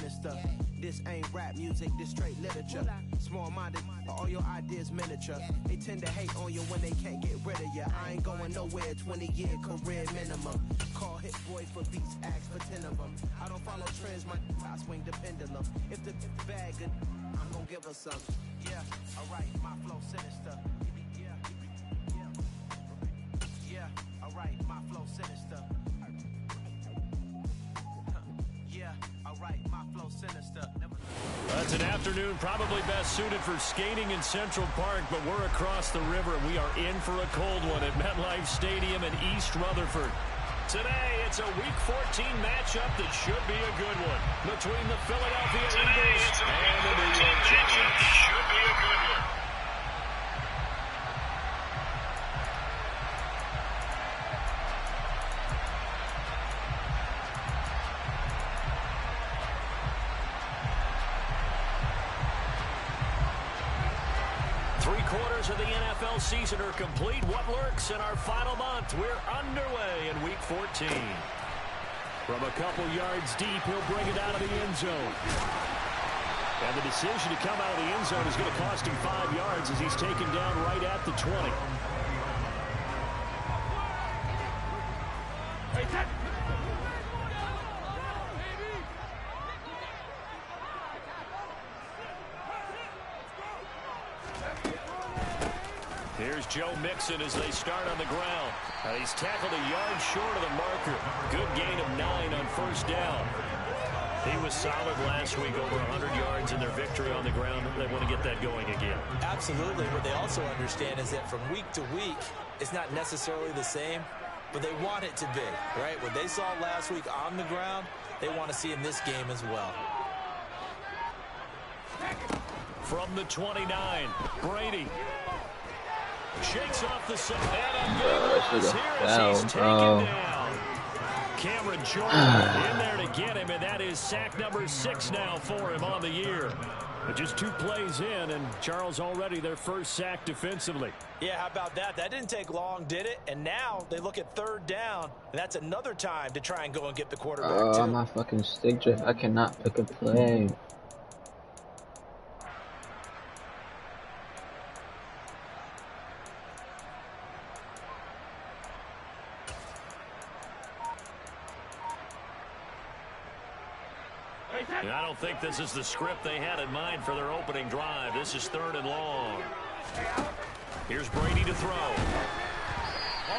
sinister. This ain't rap music, this straight literature. Small-minded, all your ideas miniature. They tend to hate on you when they can't get rid of you. I ain't going nowhere, 20-year career minimum. Call hit boy for beats, ask for 10 of them. I don't follow trends, I swing the pendulum. If the bag good, I'm gonna give her some. Yeah, alright, my flow sinister. Yeah, alright, my flow sinister. Yeah, alright, my flow sinister. It's an afternoon probably best suited for skating in Central Park, but we're across the river and we are in for a cold one at MetLife Stadium in East Rutherford. Today, it's a Week 14 matchup that should be a good one between the Philadelphia Eagles and the New York Giants. Should be a good one. Of the NFL season are complete. What lurks in our final month? We're underway in Week 14. From a couple yards deep, he'll bring it out of the end zone. And the decision to come out of the end zone is going to cost him 5 yards as he's taken down right at the 20. Here's Joe Mixon as they start on the ground. He's tackled a yard short of the marker. Good gain of 9 on first down. He was solid last week, over 100 yards in their victory on the ground. They want to get that going again. Absolutely. What they also understand is that from week to week, it's not necessarily the same, but they want it to be, right? What they saw last week on the ground, they want to see in this game as well. From the 29, Brady. Shakes off the set. He's taken down. Cameron Jordan in there to get him, and that is sack number 6 now for him on the year. But just 2 plays in, and Charles already their first sack defensively. Yeah, how about that? That didn't take long, did it? And now they look at 3rd down, and that's another time to try and go and get the quarterback, too. Oh, my fucking stick drift. I cannot pick a play. And I don't think this is the script they had in mind for their opening drive. This is 3rd and long. Here's Brady to throw. Oh,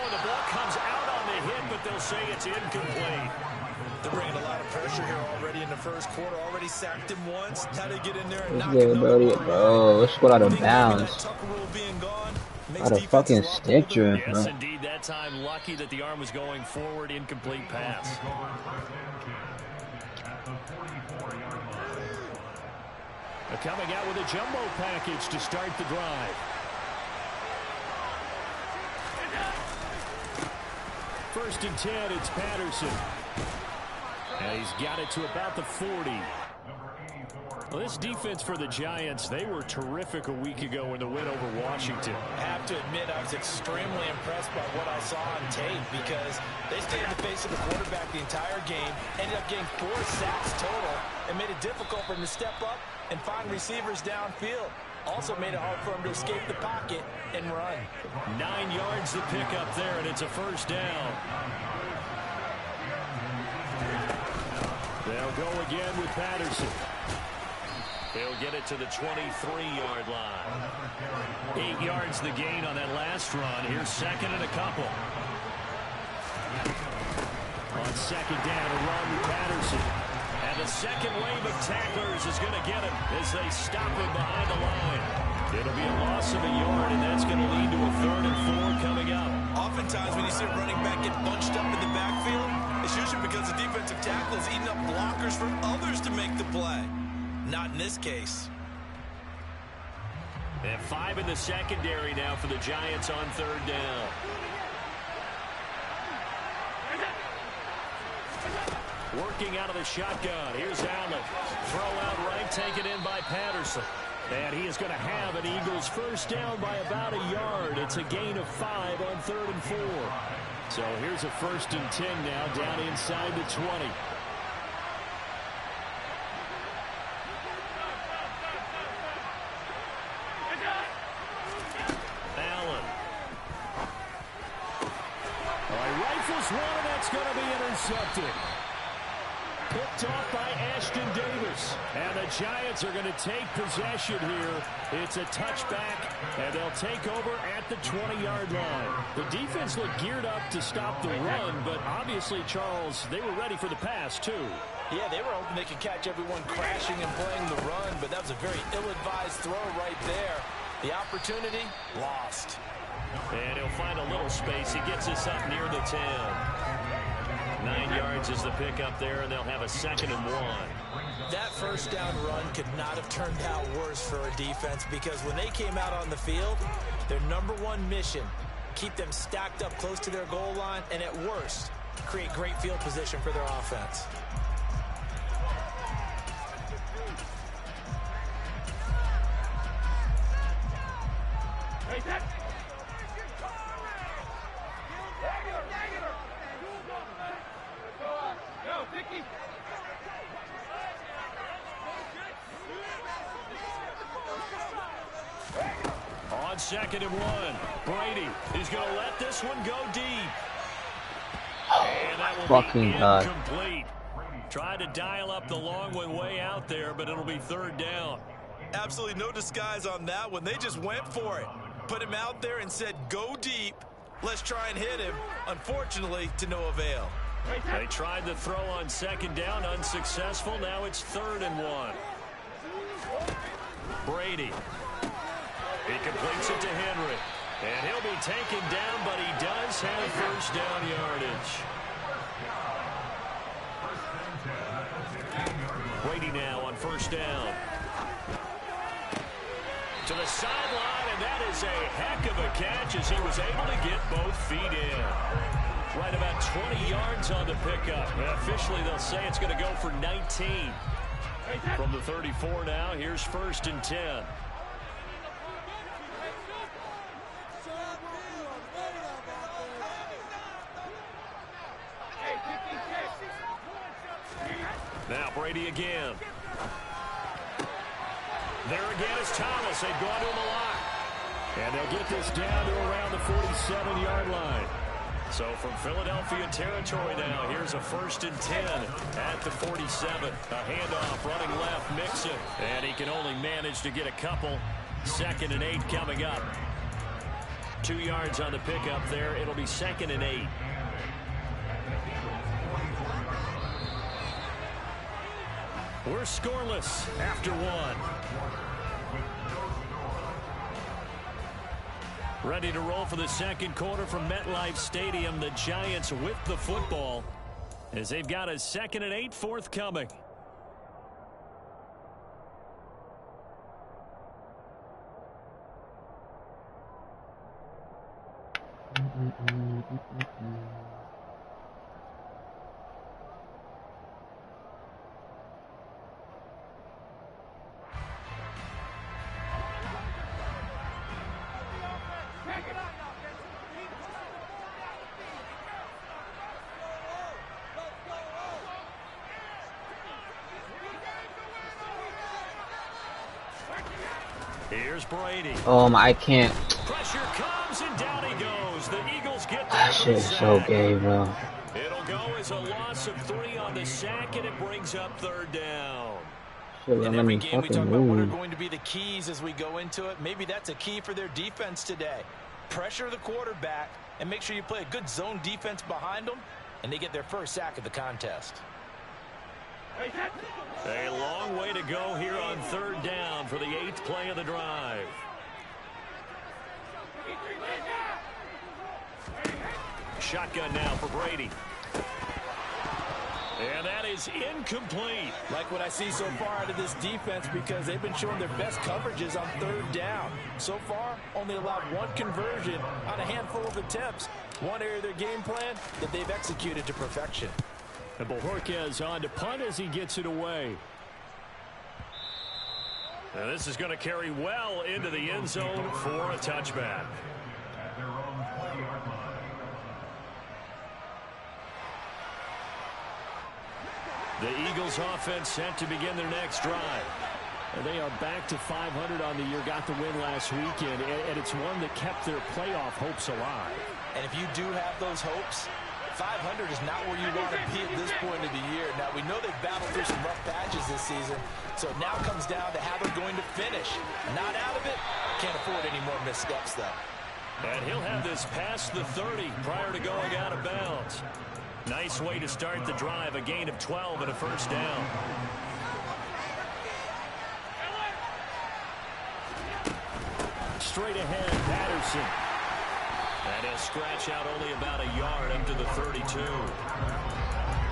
and the ball comes out on the hit, but they'll say it's incomplete. They're bringing a lot of pressure here already in the first quarter. Already sacked him once. How to get in there and knock him out. Bro, let's go out of bounds. Out of fucking stick drift, bro. Yes, indeed. That time, lucky that the arm was going forward. Incomplete pass. Coming out with a jumbo package to start the drive. First and 10, it's Patterson. And he's got it to about the 40. Well, this defense for the Giants, they were terrific a week ago in the win over Washington. I have to admit, I was extremely impressed by what I saw on tape because they stayed in the face of the quarterback the entire game, ended up getting 4 sacks total, and made it difficult for him to step up and find receivers downfield. Also made it hard for him to escape the pocket and run. 9 yards to pick up there, and it's a first down. They'll go again with Patterson. He'll get it to the 23-yard line. 8 yards the gain on that last run. Here's 2nd and a couple. On 2nd down, a run with Patterson. And the second wave of tacklers is going to get him as they stop him behind the line. It'll be a loss of a yard, and that's going to lead to a 3rd and 4 coming up. Oftentimes when you see a running back get bunched up in the backfield, it's usually because the defensive tackle is eating up blockers for others to make the play. Not in this case. And 5 in the secondary now for the Giants on 3rd down. Working out of the shotgun. Here's Allen. Throw out right, taken in by Patterson. And he is going to have an Eagles first down by about a yard. It's a gain of 5 on 3rd and 4. So here's a 1st and 10 now down inside the 20. Rifles one, and that's going to be intercepted. Picked off by Ashton Davis. And the Giants are going to take possession here. It's a touchback, and they'll take over at the 20-yard line. The defense looked geared up to stop the run, but obviously, Charles, they were ready for the pass, too. Yeah, they were hoping they could catch everyone crashing and playing the run, but that was a very ill-advised throw right there. The opportunity, lost. And he'll find a little space. He gets us up near the 10. 9 yards is the pickup there, and they'll have a 2nd and 1. That first down run could not have turned out worse for a defense, because when they came out on the field, their #1 mission, keep them stacked up close to their goal line, and at worst, create great field position for their offense. On 2nd and 1, Brady is going to let this one go deep. And that will be incomplete. Tried to dial up the long one way out there, but it'll be 3rd down. Absolutely no disguise on that one. They just went for it. Put him out there and said, go deep. Let's try and hit him. Unfortunately, to no avail. They tried the throw on 2nd down, unsuccessful. Now it's 3rd and 1. Brady. He completes it to Henry. And he'll be taken down, but he does have 1st down yardage. Brady now on 1st down. To the sideline, and that is a heck of a catch as he was able to get both feet in. Right about 20 yards on the pickup. Officially, they'll say it's going to go for 19. From the 34 now, here's 1st and 10. Now Brady again. There again is Thomas. They've gone to him a lot. And they'll get this down to around the 47-yard line. So from Philadelphia territory now, here's a 1st and 10 at the 47. A handoff running left, Mixon. And he can only manage to get a couple. 2nd and 8 coming up. 2 yards on the pickup there. It'll be 2nd and 8. We're scoreless after 1. Ready to roll for the 2nd quarter from MetLife Stadium. The Giants with the football as they've got a 2nd and 8 forthcoming. Here's Brady. I can't. Pressure comes and down he goes. The Eagles get That shit is so gay, bro. It'll go as a loss of 3 on the sack, and it brings up 3rd down. In every game we talk about what are going to be the keys as we go into it. Maybe that's a key for their defense today. Pressure the quarterback and make sure you play a good zone defense behind them, and they get their 1st sack of the contest. A long way to go here on 3rd down for the 8th play of the drive. Shotgun now for Brady. And that is incomplete. Like what I see so far out of this defense, because they've been showing their best coverages on 3rd down. So far, only allowed 1 conversion on a handful of attempts. One area of their game plan that they've executed to perfection. And Bojorquez on to punt as he gets it away. Now this is going to carry well into the end zone for a touchback. The Eagles offense set to begin their next drive. And they are back to 500 on the year, got the win last weekend, and it's one that kept their playoff hopes alive. And if you do have those hopes, 500 is not where you want to be at this point of the year. Now, we know they've battled through some rough patches this season, so it now comes down to how they're going to finish. Not out of it. Can't afford any more missteps, though. And he'll have this past the 30 prior to going out of bounds. Nice way to start the drive, a gain of 12 and a first down. Straight ahead, Patterson. And he'll scratch out only about a yard up to the 32.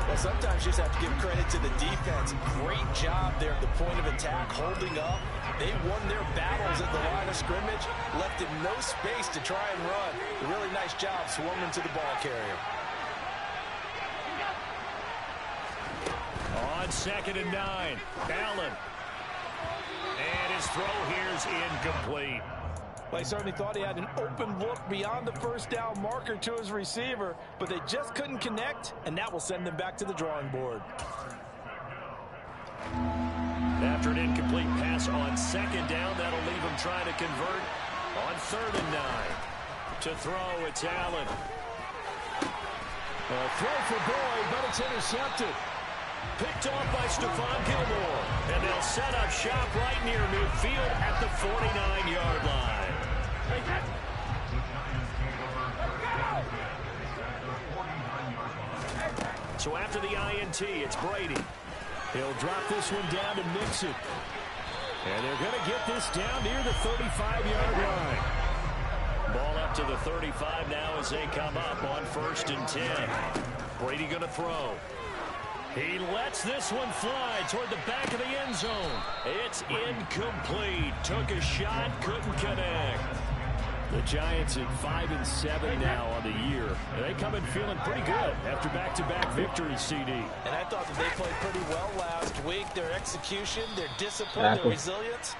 Well, sometimes you just have to give credit to the defense. Great job there at the point of attack, holding up. They won their battles at the line of scrimmage, left him no space to try and run. A really nice job swarming to the ball carrier. On 2nd and 9, Allen. And his throw here's incomplete. Well, he certainly thought he had an open look beyond the first down marker to his receiver, but they just couldn't connect, and that will send them back to the drawing board. After an incomplete pass on 2nd down, that'll leave him trying to convert on 3rd and 9. To throw, it's Allen. A throw for Boyd, but it's intercepted. Picked off by Stephon Gilmore. And they'll set up shop right near midfield at the 49-yard line. So after the INT, it's Brady. He'll drop this one down to Mixon. And they're going to get this down near the 35-yard line. Ball up to the 35 now as they come up on 1st and 10. Brady going to throw. He lets this one fly toward the back of the end zone. It's incomplete. Took a shot, couldn't connect. The Giants at 5-7 now on the year. They come in feeling pretty good after back-to-back victories, CD. And I thought that they played pretty well last week. Their execution, their discipline, their resilience,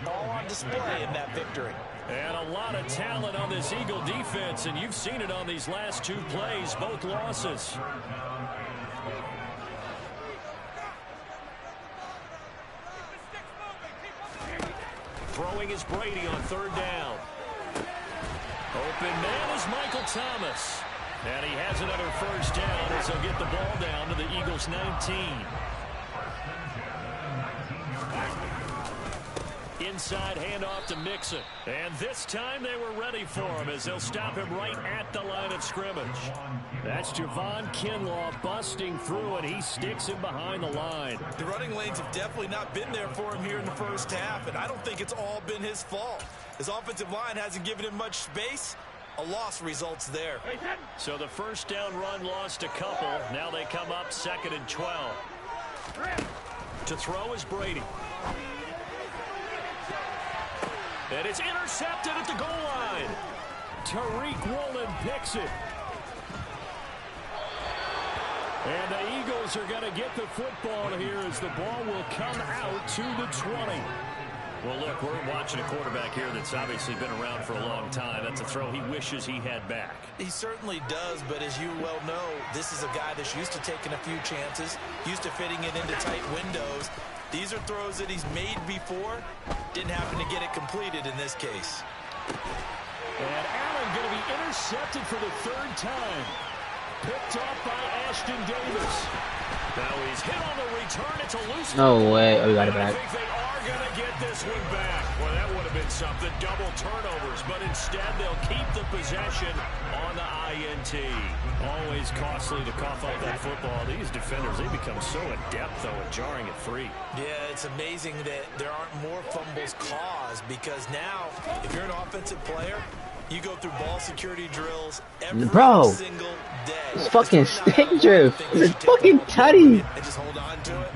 all on display in that victory. And a lot of talent on this Eagle defense, and you've seen it on these last 2 plays, both losses. Throwing is Brady on 3rd down. Open man is Michael Thomas. And he has another first down as he'll get the ball down to the Eagles' 19. Inside handoff to Mixon. And this time they were ready for him as they'll stop him right at the line of scrimmage. That's Javon Kinlaw busting through, and he sticks him behind the line. The running lanes have definitely not been there for him here in the first half, and I don't think it's all been his fault. His offensive line hasn't given him much space. A loss results there. So the first down run lost a couple. Now they come up 2nd and 12. To throw is Brady. And it's intercepted at the goal line. Tariq Woolen picks it. And the Eagles are going to get the football here as the ball will come out to the 20. Well, look, we're watching a quarterback here that's obviously been around for a long time. That's a throw he wishes he had back. He certainly does, but as you well know, this is a guy that's used to taking a few chances, used to fitting it into tight windows. These are throws that he's made before. Didn't happen to get it completed in this case. And Allen going to be intercepted for the 3rd time. Picked off by Ashton Davis. Now he's hit on the return. It's a loose. No way. Oh, we got it back. I think they are going to get this one back. Well, that would have been something. Double turnovers, but instead they'll keep the possession on the INT. Always costly to cough up that football. These defenders, they become so adept, though, at jarring it free. Yeah, it's amazing that there aren't more fumbles caused, because now, if you're an offensive player, you go through ball security drills every single day. It's fucking stick drift. It's fucking tutty. And just hold on to it.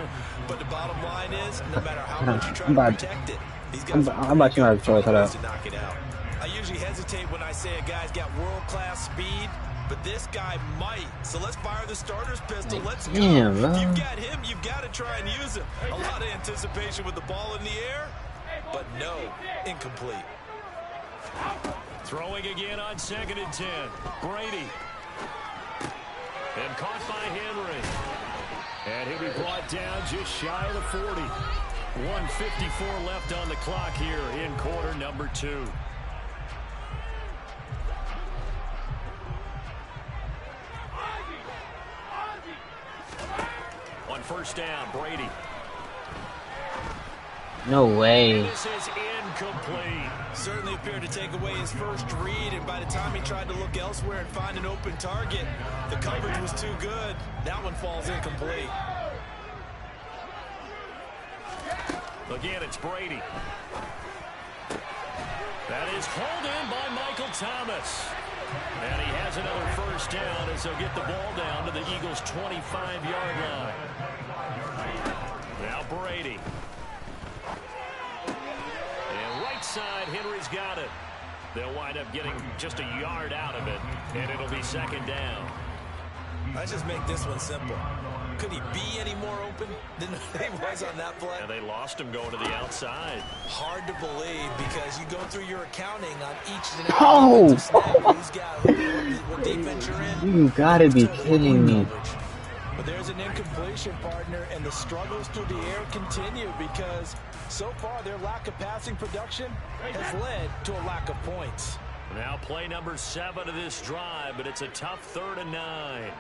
But the bottom line is, no matter how much you try to protect it, these guys I'm about to knock it out. I usually hesitate when I say a guy's got world-class speed, but this guy might. So let's fire the starter's pistol. Let's go. Damn, if you've got him, you've got to try and use him. A lot of anticipation with the ball in the air, but no, incomplete. Throwing again on 2nd and 10. Brady. And caught by Henry. And he'll be brought down just shy of the 40. 1:54 left on the clock here in quarter number 2. first down. Brady. No way. This is incomplete. Certainly appeared to take away his first read, and by the time he tried to look elsewhere and find an open target, the coverage was too good. That one falls incomplete. Again, it's Brady. That is hauled in by Michael Thomas. And he has another first down as they'll get the ball down to the Eagles' 25-yard line. Now Brady. And right side, Henry's got it. They'll wind up getting just a yard out of it, and it'll be second down. Let's just make this one simple. Could he be any more open than he was on that play? And they lost him going to the outside. Hard to believe because you go through your accounting on each and Oh! who's got what defense you're in. You gotta be kidding me. But there's an incompletion, partner, and the struggles through the air continue because so far their lack of passing production has led to a lack of points. Now play number 7 of this drive, but it's a tough 3rd and 9.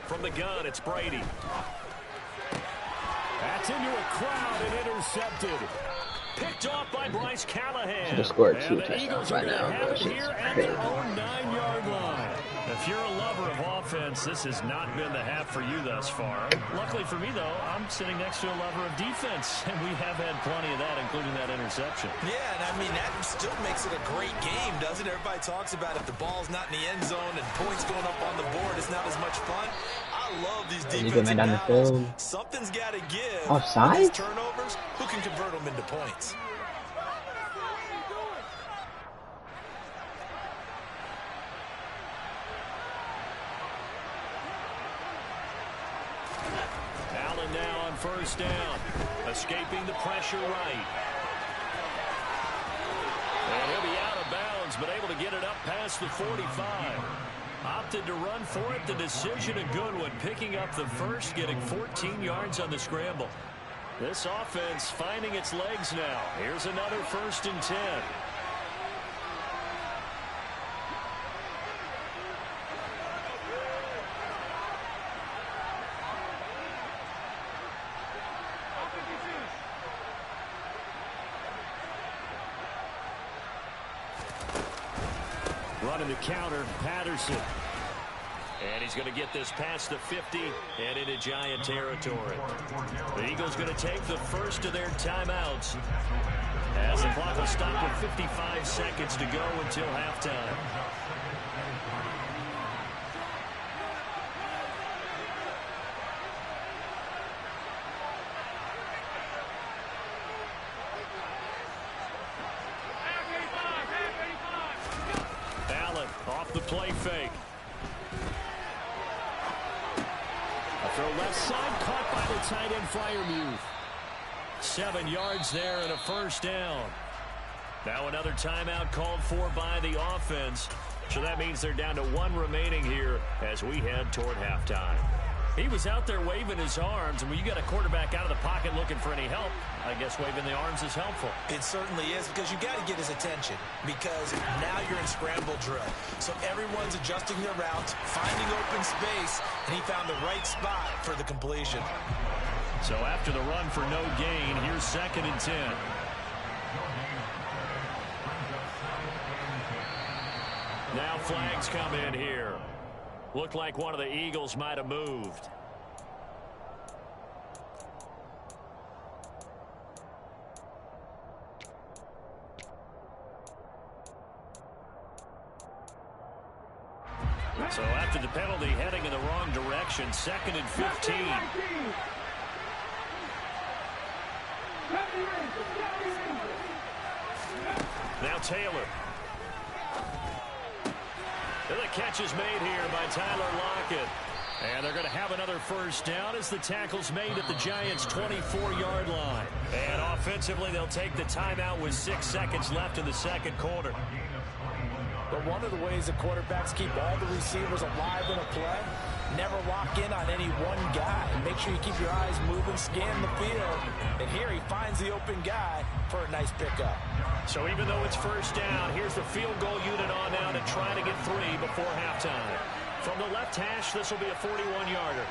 From the gun, it's Brady. That's into a crowd and intercepted. Picked off by Bryce Callahan. Should have scored 2 and the Eagles touchdowns by now. have it here at their own 9-yard line. If you're a lover of offense, this has not been the half for you thus far. Luckily for me, though, I'm sitting next to a lover of defense, and we have had plenty of that, including that interception. Yeah, and I mean, that still makes it a great game, doesn't it? Everybody talks about if the ball's not in the end zone and points going up on the board, it's not as much fun. I love these defensive battles. Something's got to give. Offside? These turnovers, who can convert them into points? Allen now on first down, escaping the pressure right. And he'll be out of bounds, but able to get it up past the 45. Opted to run for it. The decision a good one, picking up the first, getting 14 yards on the scramble. This offense finding its legs now. Here's another 1st and 10. Running the counter, Patterson. And he's going to get this past the 50 and into Giant territory. The Eagles going to take the first of their timeouts as the clock will stop with 55 seconds to go until halftime. Off the play fake. A throw left side, caught by the tight end Freiermuth. 7 yards there and a first down. Now another timeout called for by the offense. So that means they're down to 1 remaining here as we head toward halftime. He was out there waving his arms, and when you got a quarterback out of the pocket looking for any help, I guess waving the arms is helpful. It certainly is, because you got to get his attention, because now you're in scramble drill. So everyone's adjusting their routes, finding open space, and he found the right spot for the completion. So after the run for no gain, here's 2nd and 10. Now flags come in here. Looked like one of the Eagles might have moved. So after the penalty, heading in the wrong direction, 2nd and 15. Now Taylor. And the catch is made here by Tyler Lockett. And they're going to have another first down as the tackle's made at the Giants' 24-yard line. And offensively, they'll take the timeout with 6 seconds left in the second quarter. But one of the ways the quarterbacks keep all the receivers alive in a play Never lock in on any one guy. Make sure you keep your eyes moving, scan the field. And here he finds the open guy for a nice pickup. So even though it's first down, here's the field goal unit on now to try to get 3 before halftime. From the left hash, this will be a 41-yarder.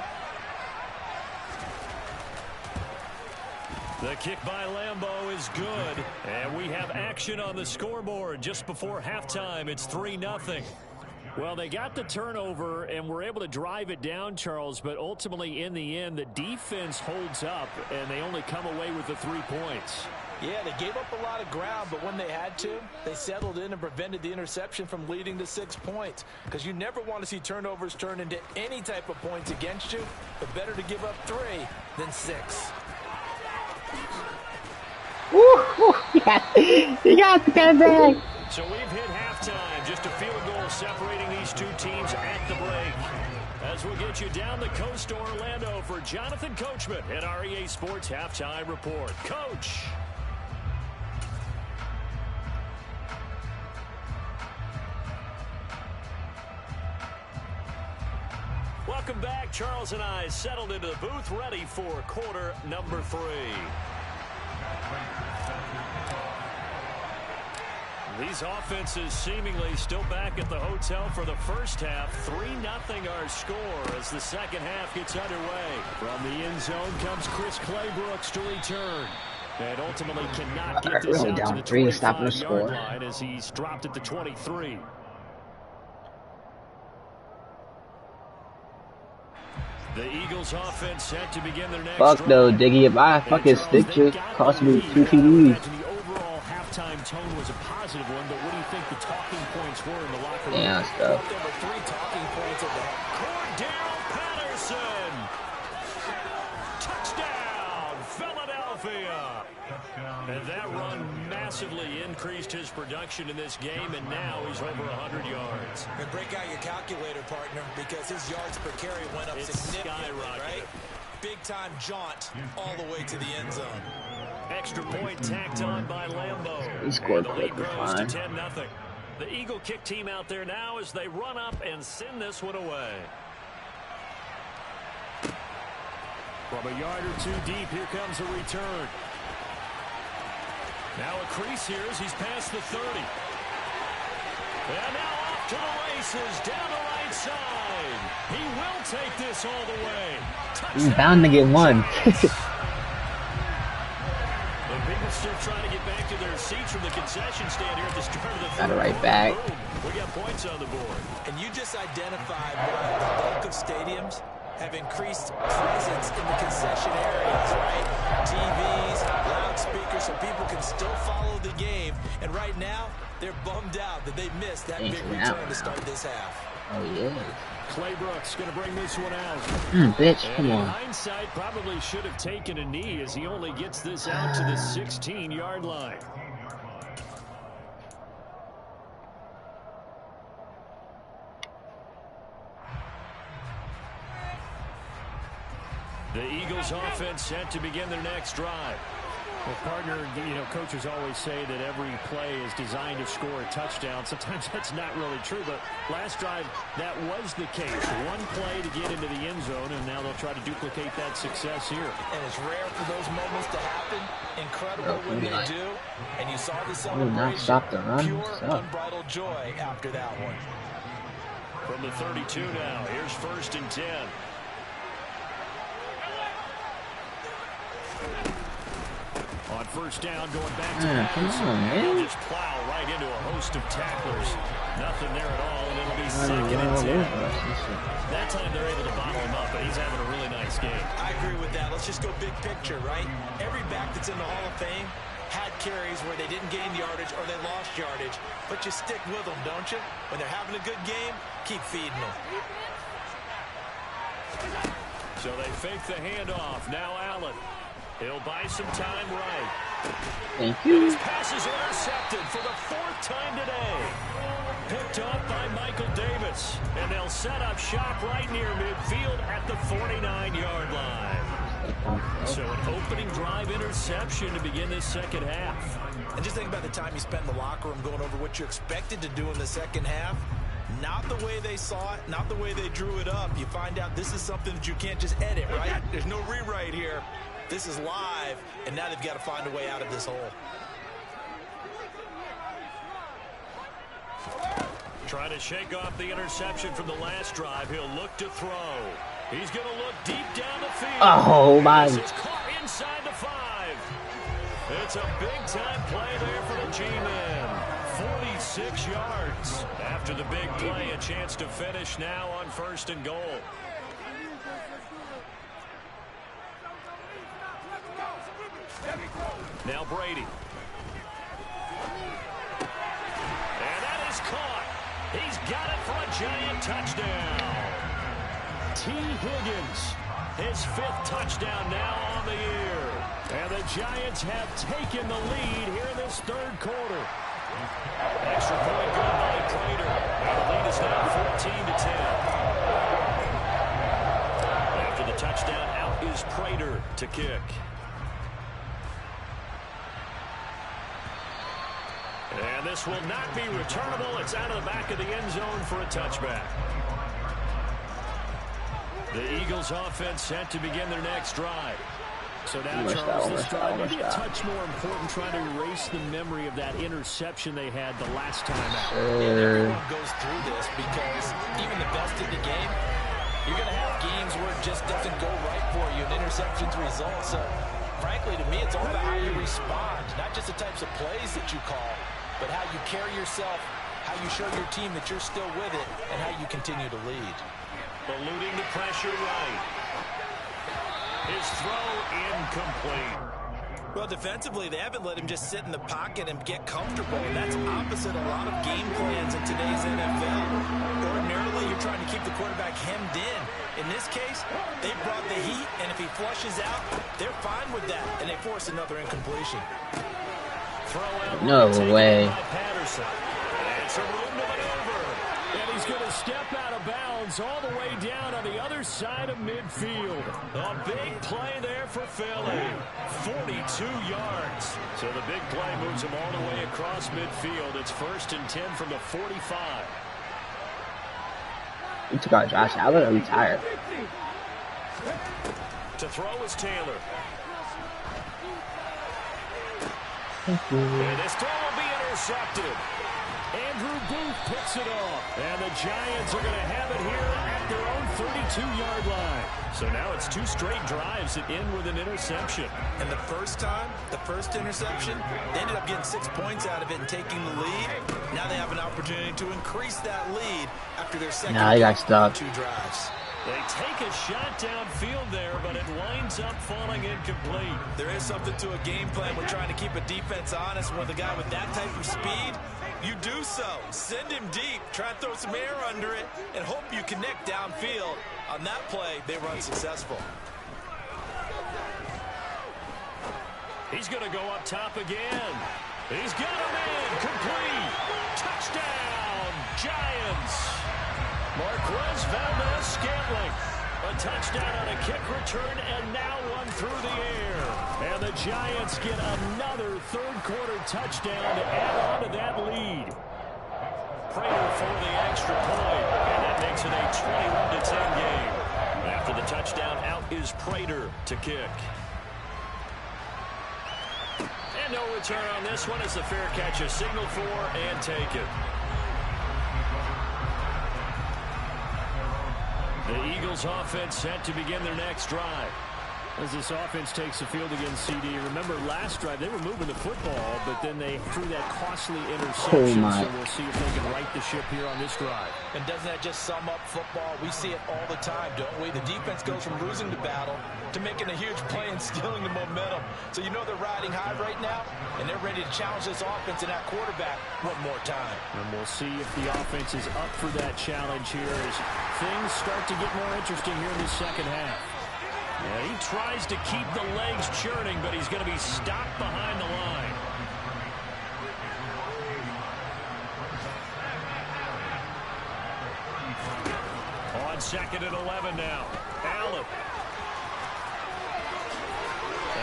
The kick by Lambeau is good. And we have action on the scoreboard just before halftime. It's 3-0. Well, they got the turnover and were able to drive it down, Charles, but ultimately in the end, the defense holds up and they only come away with the 3 points. Yeah, they gave up a lot of ground, but when they had to, they settled in and prevented the interception from leading to 6 points. Because you never want to see turnovers turn into any type of points against you, but better to give up 3 than 6. Woo! You got the back. So we've hit halftime. Just a field goal separating these two teams at the break. As we'll get you down the coast to Orlando for Jonathan Coachman at our EA Sports Halftime Report. Coach! Welcome back. Charles and I settled into the booth, ready for quarter number 3. These offenses seemingly still back at the hotel for the first half. 3-0 our score as the second half gets underway. From the end zone comes Chris Claybrooks to return. And ultimately cannot get this out to the 25-yard line as he's dropped at the 23. The Eagles offense set to begin their next Fuck no, Diggy. If I fucking stick just cost me 2 TDs. The overall halftime tone was a positive one, but what do you think the talking points were in the locker room? Yeah, stuff. There were 3 talking points of the Cordell Patterson. Touchdown, Philadelphia. And that run massively increased his production in this game, and now he's over 100 yards. And break out your calculator, partner, because his yards per carry went up significantly, right? Big-time jaunt all the way to the end zone. Extra point tacked on by Lambeau. He scored and the lead quick, grows to fine. 10-0. The Eagle kick team out there now as they run up and send this one away. From a yard or 2 deep, here comes a return. Now a crease here as he's past the 30. And now off to the races, down the right side. He will take this all the way. He's bound to get 1. And people still trying to get back to their seats from the concession stand here at the start of the third. Got it right back. Boom. We got points on the board. And you just identified why the bulk of stadiums have increased presence in the concession areas, right? TVs, loudspeakers, so people can still follow the game. And right now, they're bummed out that they missed that big return to start this half. Oh, yeah. Claybrooks going to bring this one out. Bitch, come In on. hindsight, probably should have taken a knee as he only gets this out to the 16-yard line. The Eagles offense set to begin their next drive. Well, partner, you know, coaches always say that every play is designed to score a touchdown. Sometimes that's not really true, but last drive, that was the case. One play to get into the end zone, and now they'll try to duplicate that success here. And it's rare for those moments to happen. Incredible when they do. And you saw the celebration. Not stop the run. Pure, unbridled joy after that one. From the 32 now, here's 1st and 10. On first down, going back to come on, man. They'll just plow right into a host of tacklers. Nothing there at all, and it'll be 2nd and 10. That time they're able to bottle him up, but he's having a really nice game. I agree with that. Let's just go big picture, right? Every back that's in the Hall of Fame had carries where they didn't gain yardage or they lost yardage, but you stick with them, don't you? When they're having a good game, keep feeding them. So they fake the handoff. Now Allen. He'll buy some time right. Thank you. His pass is intercepted for the 4th time today. Picked up by Michael Davis. And they'll set up shop right near midfield at the 49-yard line. So an opening drive interception to begin this second half. And just think about the time you spent in the locker room going over what you expected to do in the second half. Not the way they saw it, not the way they drew it up. You find out this is something that you can't just edit, right? There's no rewrite here. This is live, and now they've got to find a way out of this hole. Trying to shake off the interception from the last drive. He'll look to throw. He's going to look deep down the field. Oh, my. It's caught inside the 5. It's a big-time play there for the G-Men. 46 yards. After the big play, a chance to finish now on 1st and goal. Now Brady. And that is caught. He's got it for a giant touchdown. T. Higgins, his 5th touchdown now on the year. And the Giants have taken the lead here in this 3rd quarter. Extra point good by Prater. And the lead is now 14-10. After the touchdown, out is Prater to kick. And this will not be returnable. It's out of the back of the end zone for a touchback. The Eagles offense set to begin their next drive. So now, Charles, this drive may be a touch more important, trying to erase the memory of that interception they had the last time out. Everyone goes through this because even the best in the game, you're going to have games where it just doesn't go right for you, and interceptions result. So, frankly, to me, it's all about how you respond, not just the types of plays that you call, but how you carry yourself, how you show your team that you're still with it, and how you continue to lead. Eluding the pressure right. His throw incomplete. Well, defensively, they haven't let him just sit in the pocket and get comfortable. And that's opposite a lot of game plans in today's NFL. Ordinarily, you're trying to keep the quarterback hemmed in. In this case, they brought the heat, and if he flushes out, they're fine with that, and they force another incompletion. Throw out no way. Patterson. And some room to maneuver. And he's going to step out of bounds all the way down on the other side of midfield. A big play there for Philly. 42 yards. So the big play moves him all the way across midfield. It's 1st and 10 from the 45. You took out Josh Allen. I'm tired. To throw is Taylor. And this throw will be intercepted. Andrew Booth picks it off. And the Giants are going to have it here at their own 32-yard line. So now it's 2 straight drives that end with an interception. And the first time, the first interception, they ended up getting 6 points out of it and taking the lead. Now they have an opportunity to increase that lead after their second 2 drives. They take a shot downfield there, but it winds up falling incomplete. There is something to a game plan when trying to keep a defense honest. With a guy with that type of speed, you do so. Send him deep, try and throw some air under it, and hope you connect downfield. On that play, they were unsuccessful. He's going to go up top again. He's got him in. Complete. Touchdown, Giants. Marquez Valdez-Scantling. A touchdown on a kick return, and now one through the air. And the Giants get another third-quarter touchdown to add on to that lead. Prater for the extra point, and that makes it a 21-10 game. After the touchdown, out is Prater to kick. And no return on this one as the fair catch is signaled for and taken. The Eagles offense set to begin their next drive. As this offense takes the field against CD. Remember last drive they were moving the football, but then they threw that costly interception. So we'll see if they can right the ship here on this drive. And doesn't that just sum up football? We see it all the time, don't we? The defense goes from losing the battle to making a huge play and stealing the momentum. So you know they're riding high right now, and they're ready to challenge this offense and that quarterback one more time. And we'll see if the offense is up for that challenge here as things start to get more interesting here in the second half. Yeah, he tries to keep the legs churning, but he's going to be stopped behind the line. On 2nd and 11 now. Allen.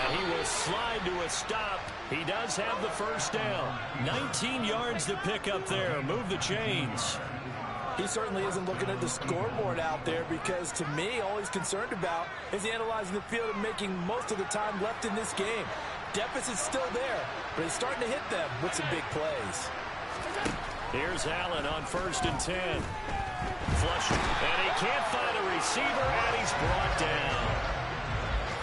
And he will slide to a stop. He does have the first down. 19 yards to pick up there. Move the chains. He certainly isn't looking at the scoreboard out there because, to me, all he's concerned about is analyzing the field and making most of the time left in this game. Deficit's still there, but he's starting to hit them with some big plays. Here's Allen on 1st and 10. Flush, and he can't find a receiver, and he's brought down.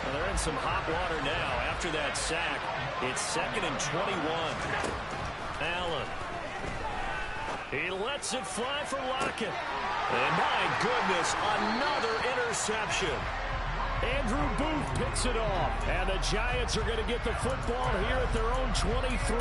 Well, they're in some hot water now after that sack. It's 2nd and 21. Allen. He lets it fly for Lockett. And my goodness, another interception. Andrew Booth picks it off. And the Giants are going to get the football here at their own 23.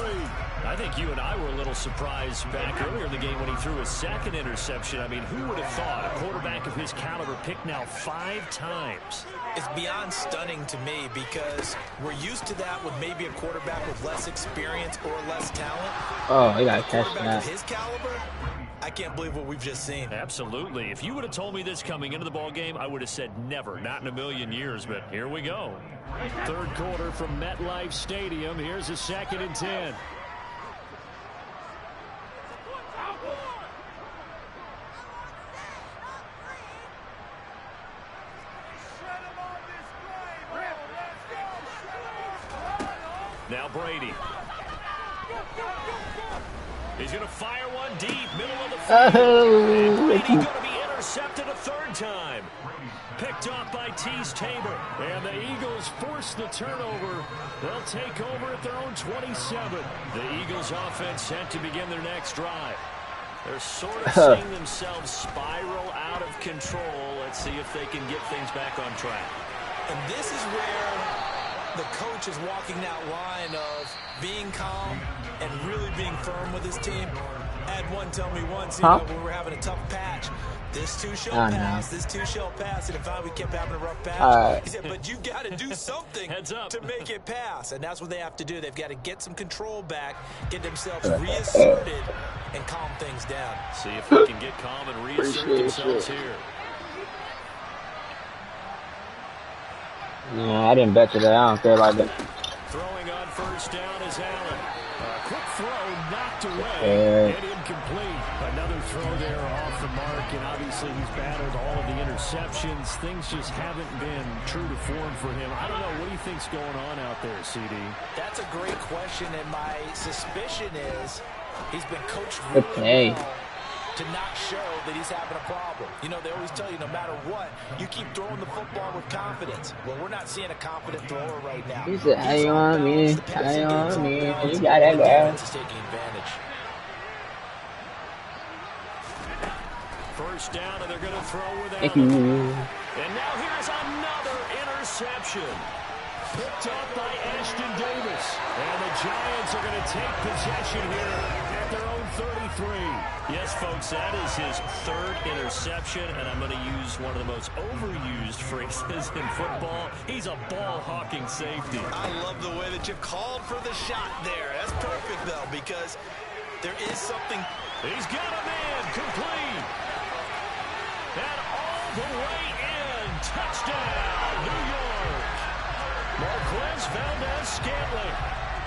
I think you and I were a little surprised back earlier in the game when he threw his 2nd interception. I mean, who would have thought a quarterback of his caliber picked now 5 times? It's beyond stunning to me because we're used to that with maybe a quarterback with less experience or less talent. Oh, he got to catch quarterback that. of his caliber, I can't believe what we've just seen. Absolutely. If you would have told me this coming into the ball game, I would have said never, not in a million years, but here we go. 3rd quarter from MetLife Stadium. Here's a 2nd and 10. Now Brady. He's going to fire one deep, middle of the field. And Brady's going to be intercepted a 3rd time. Picked off by Tease Tabor. And the Eagles force the turnover. They'll take over at their own 27. The Eagles offense set to begin their next drive. They're sort of seeing themselves spiral out of control. Let's see if they can get things back on track. And this is where the coach is walking that line of being calm and really being firm with his team. I had one tell me once, you know, when we were having a tough patch, this too shall pass, this too shall pass. And if we kept having a rough patch, he said, but you got to do something to make it pass. And that's what they have to do. They've got to get some control back, get themselves reasserted, and calm things down. See if they can get calm and reassert themselves here. Yeah, I didn't bet to that. I don't care about that. Throwing on 1st down is Allen. Quick throw knocked away and incomplete. Another throw there off the mark, and obviously he's battled all of the interceptions. Things just haven't been true to form for him. I don't know. What do you think's going on out there, CD? That's a great question, and my suspicion is he's been coached really well to not show that he's having a problem. You know, they always tell you no matter what, you keep throwing the football with confidence. Well, we're not seeing a confident thrower right now. He said, hang on me, hang on me. You got that guy. Taking advantage. 1st down, and they're going to throw with Thank Allen. you. And now here's another interception. Picked up by Ashton Davis. And the Giants are going to take possession here at their own 33. Yes, folks, that is his 3rd interception, and I'm going to use one of the most overused phrases in football. He's a ball-hawking safety. I love the way that you called for the shot there. That's perfect, though, because there is something. He's got a man complete. And all the way in. Touchdown, New York. Marquez Valdez-Scantling,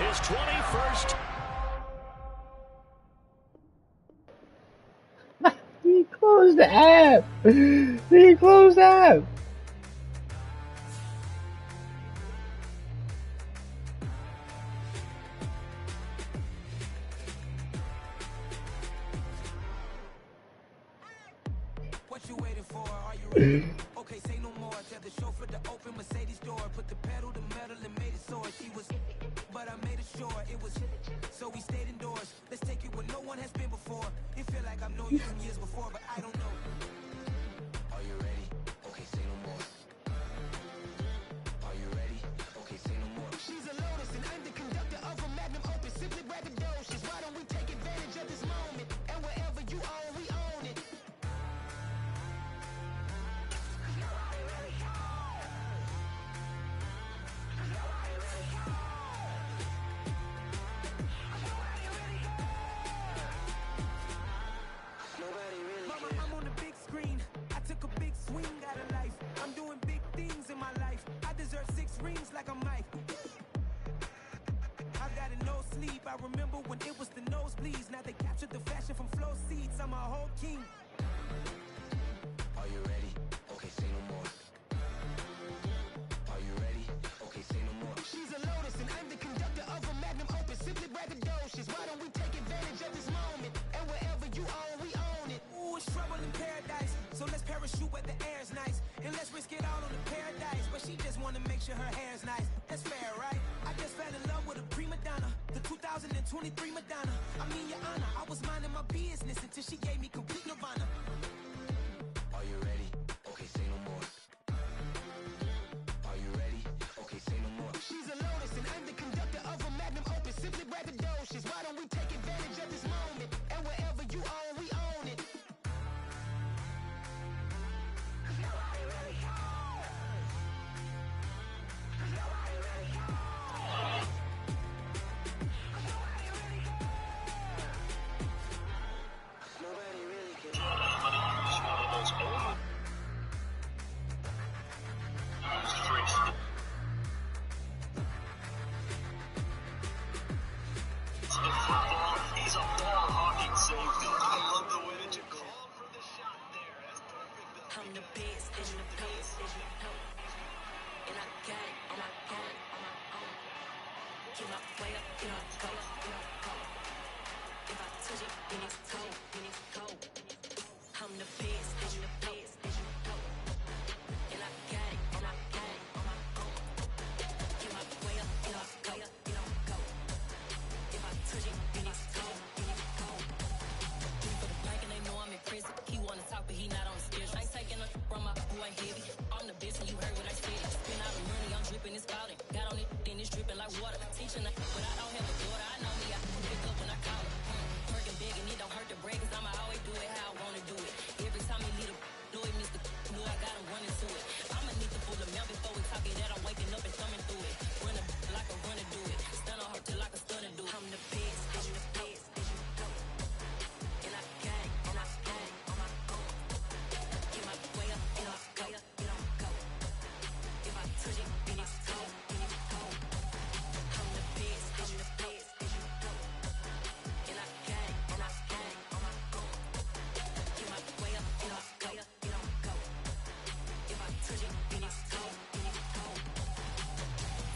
his 21st. He closed the app. He closed the app. What you waiting for? Are you ready? Okay, say no more. Tell the chauffeur to open Mercedes door. Put the pedal to metal and made it soar. She was, but I made it sure it was. So we stayed indoors. Let's take it where no one has been before. It feel like I've known you from years before, but I don't know. Are you ready? Okay, say no more. Are you ready? Okay, say no more. She's a Lotus and I'm the conductor of a Magnum Opus. Simply braggadocious. Why don't we take advantage of this moment? And wherever you own, we own it. I'm on the big screen. I took a big swing out of life. I'm doing big things in my life. I deserve 6 rings like I'm Mike. I got a no sleep. I remember when it was the nosebleeds. Now they captured the fashion from flow seats. I'm a whole king. Are you ready? Okay, say no more. Are you ready? Okay, say no more. She's a lotus and I'm the conductor of a magnum opus. Simply braggadocious. Why don't we take advantage of this moment? And wherever you own, we own it. Ooh, it's trouble in paradise. So let's parachute where the air's nice. And let's risk it all on the paradise. But she just wanna make sure her hair's nice. That's fair, right? I just fell in love with a prima donna. The 2023 Madonna. I mean, your honor, I was minding my business until she gave me complete nirvana. Are you ready? Okay, say no more. Are you ready? Okay, say no more. She's a lotus and I'm the conductor of a magnum opus. Simply braggadocious. Why don't we take advantage of this moment? And wherever you own, we own it. Nobody really cares. Nobody really cares. Nobody really cares. Nobody really cares. He's a ball hawking safety. I love the way that you call for the shot there. That's perfect. I'm the best in the place, and I got it, and I got it on my own. Get my way up, get my go, get my go. If I touch it, then it's cold, then it's cold. I'm the best in the place, and I got it, and I got it on my own. Get my way up, get my go, get my go. If I touch it, then it's cold, then it's cold. For the blank and they know I'm in prison. He wanna talk, but he not on the schedule. I ain't taking a from my boy ain't heavy. I'm the best and you heard what I said. Spend all the money, I'm dripping, it's spouting. Got on it, then it's dripping like water. Teaching but I don't have a daughter. I know me, I pick up when I call her. Working big and it don't hurt to break, cause I'ma always do it how I wanna do it. Every time he lead a do it, Mr. Know I got him running to it. I'ma need to pull the mail before we talk it that I'm waking up and thumbing through it. Run like a runner do it. Stun on her till like a stunner do it. I'm the best, I'm the best, and I got it, and I got it on my own. Get my way up, and I go, get on go. If I touch it, then it's cold, then it's cold. I'm the best, I'm the best, and I got it, and I got it on my own. Get my way up, and I go, get on go. If I touch it, then it's cold, then it's cold.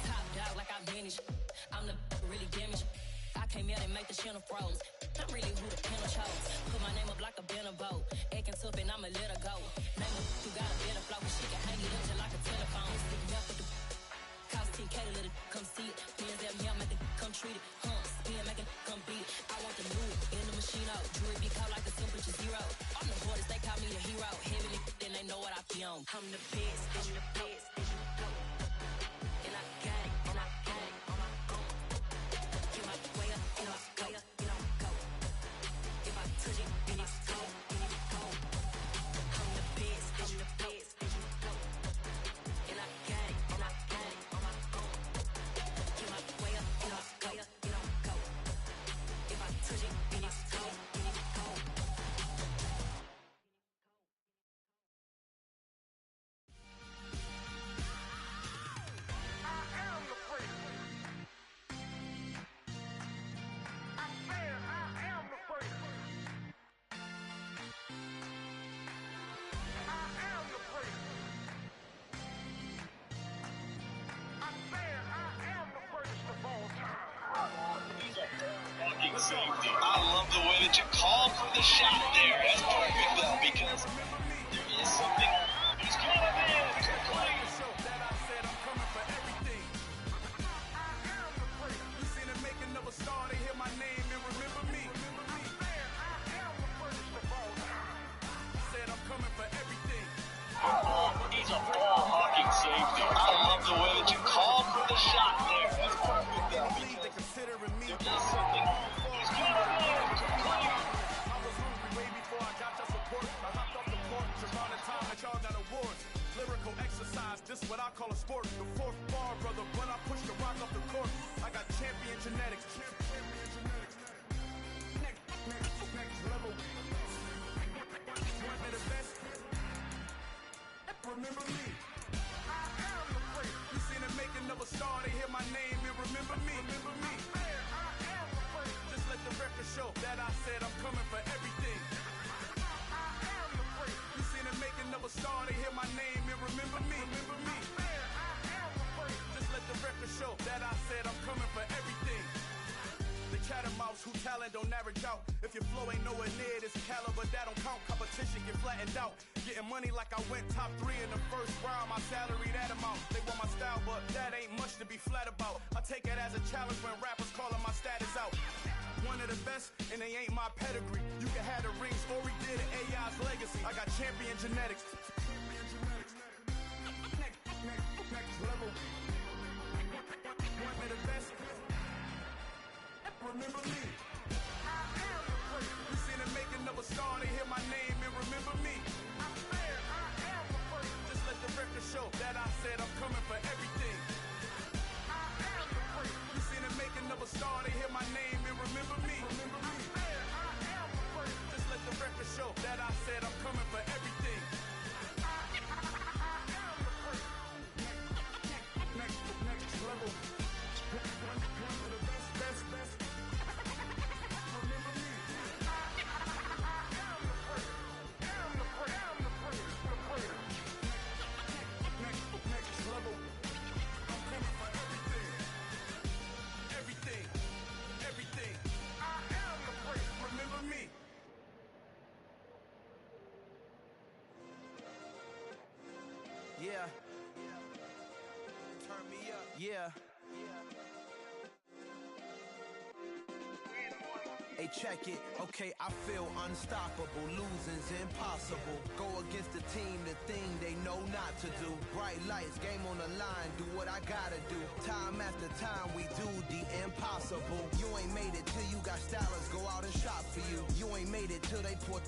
Top dog like I manage. I'm the really damaged. I came out and make the channel froze. I'm really who the panel chose. Put my name up like a banner boat. Acting tough and I'ma let her go. Name her who got a better flow, but she can hang it up just like a telephone. Stick me up with the cost 10K to let it come see it. Hands that me, I make it come treat it. Spin, make it come beat it. I want the new in the machine out. Jewelry be caught like a temperature zero. I'm the hardest, they call me the hero. Heavily, then they know what I be on. I'm the best, I'm the best, and I got it, and I got it on my own. Get my way up, and I go, get on go. If I touch it, then it's cold, then it's cold. I'm the best, I'm the best, and I got it, and I got it on my own. Get my way up, and I go, get on go. If I touch it, then it's cold, then it's cold. Hawking safety. I love the way that you call for the shot there. That's perfect though, because there is something. He's coming in. Complete. That I said I'm coming for everything. I am the first. You seen it making of a star, they hear my name and remember me. I am the first of all time. Said I'm coming for everything. He's a ball hawking safety. I love the way that you call for the shot there. That's perfect though, because Considering me. there is something. He's coming in. Complete. I was hungry way before I got your support. I hopped off the porch around the time that y'all got awards. Lyrical exercise, this what I call a sport. The fourth bar, brother, when I push the rock off the court. I got champion genetics. Next level. One of the best. Remember me. I am the first. You seen the making of a star, they hear my name and remember me. Remember me. I am the first. Just let the record show that I said I'm coming for everything. I am the first. talent don't average out. If your flow ain't nowhere near this caliber, that don't count. Competition get flattened out. Getting money like I went top 3 in the first round. My salary that amount. They want my style, but that ain't much to be flat about. I take it as a challenge when rappers calling my status out. One of the best, and they ain't my pedigree. You can have the rings, or we did it, AI's legacy. I got champion genetics. Next level. One of the best. Remember me. You seen them making of a star, they hear my name and remember me. Just let the record show that I said I'm coming for everything. You seen them making of a star, they hear my name and remember me. Just let the record show that I said I'm coming for everything. Next level. One of the best. Remember me. Next level. I'm coming for everything. Everything. I am the great. Remember me. Yeah. Turn me up. Yeah. Hey, check it. Okay, I feel unstoppable. Losing's impossible. Go against the team, the thing they know not to do. Bright lights, game on the line, do what I gotta do. Time after time, we do the impossible. You ain't made it till you got stylists go out and shop for you. You ain't made it till they put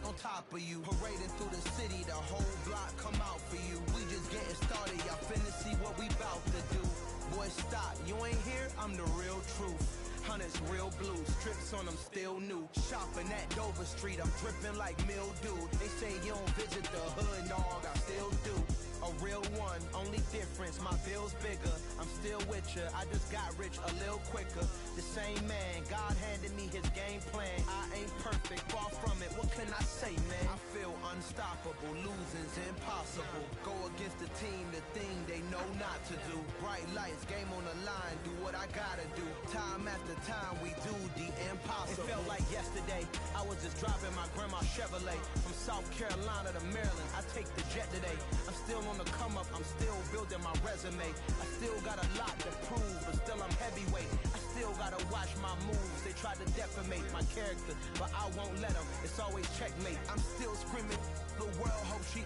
on top of you. Parading through the city, the whole block come out for you. We just getting started, y'all finna see what we bout to do. Boy, stop, you ain't here, I'm the real truth. Hunters real blue, strips on them still new. Shopping at Dover Street, I'm dripping like mildew. They say you don't visit the hood, dog, I still do. A real one, only difference, my bill's bigger. I'm still with ya, I just got rich a little quicker. The same man, God handed me his game plan. I ain't perfect, far from it, what can I say, man? I feel unstoppable, losing's impossible. Go against the team, the thing they know not to do. Bright lights, game on the line, do what I gotta do. Time after time, we do the impossible. It felt like yesterday, I was just driving my grandma's Chevrolet. From South Carolina to Maryland, I take the jet today. I'm still on the come up, I'm still building my resume. I still got a lot to prove, but still I'm heavyweight. I still gotta watch my moves. They try to defamate my character, but I won't let them. It's always checkmate. I'm still screaming, the world hope she.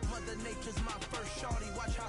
Mother Nature's my first shorty. Watch how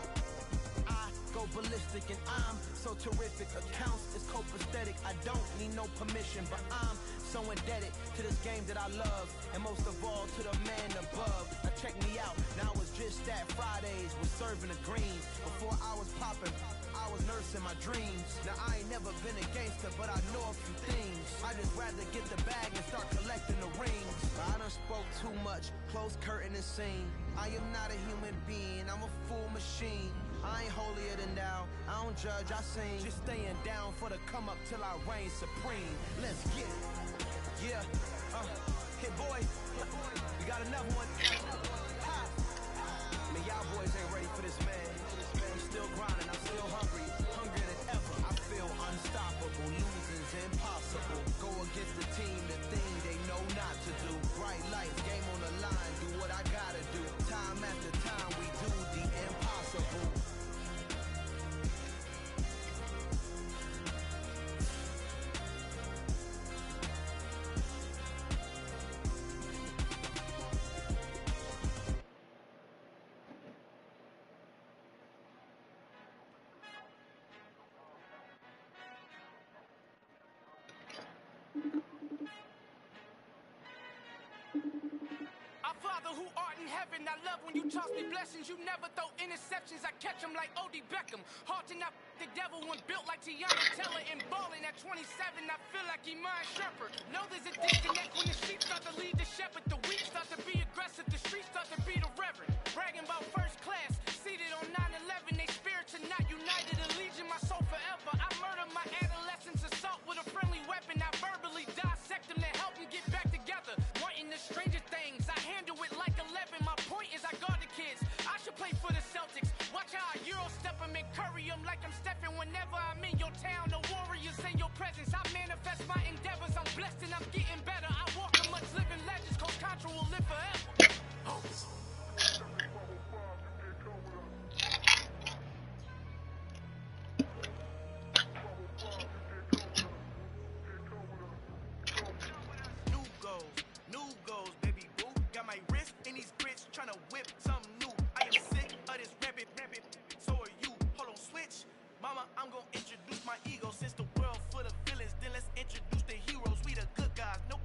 I go ballistic, and I'm so terrific. Accounts is copacetic. I don't need no permission, but I'm so indebted to this game that I love, and most of all to the man above. Now check me out, now it's just that Fridays was serving the greens. Before I was popping, I was nursing my dreams. Now I ain't never been a gangster, but I know a few things. I just rather get the bag and start collecting the rings. I done spoke too much, close curtain and scene. I am not a human being, I'm a full machine. I ain't holier than thou, I don't judge, I sing. Just staying down for the come up till I reign supreme. Let's get it. Yeah, hit boy, we got another one. Ha. Man, y'all boys ain't ready for this, man. I'm still grinding, I'm still hungry, hungrier than ever. I feel unstoppable, losing's impossible. Go against the team, the thing they know not to do. Bright lights, game on the line, do what I gotta do. Time after time, we do the impossible. Our Father who art in heaven, I love when you toss me blessings. You never throw interceptions, I catch them like O.D. Beckham. Hard to knock the devil when built like Tiana Teller. And balling at 27, I feel like Iman Shepherd. Know there's a disconnect when the sheep start to lead the shepherd. The weak start to be aggressive, the streets start to be the reverend. Bragging about first class, seated on 9/11. They spirits are not united, a legion, my soul forever. I murder my adolescence, assault with a friendly weapon. I verbally dissect them to help them get back together. Wanting the stranger things, I handle it like 11. My point is I guard the kids. I should play for the Celtics. Watch how I Euro step them and curry them like I'm stepping. Whenever I'm in your town, the warriors in your presence. I manifest my Getting better, I walk amongst living legends. Coach Contra will live forever. New goals, baby boo. Got my wrist in these grits, tryna whip something new. I am sick of this rabbit. So are you. Hold on, switch. Mama, I'm gonna introduce my ego. Since the world full of villains, then let's introduce the heroes. We the good guys, no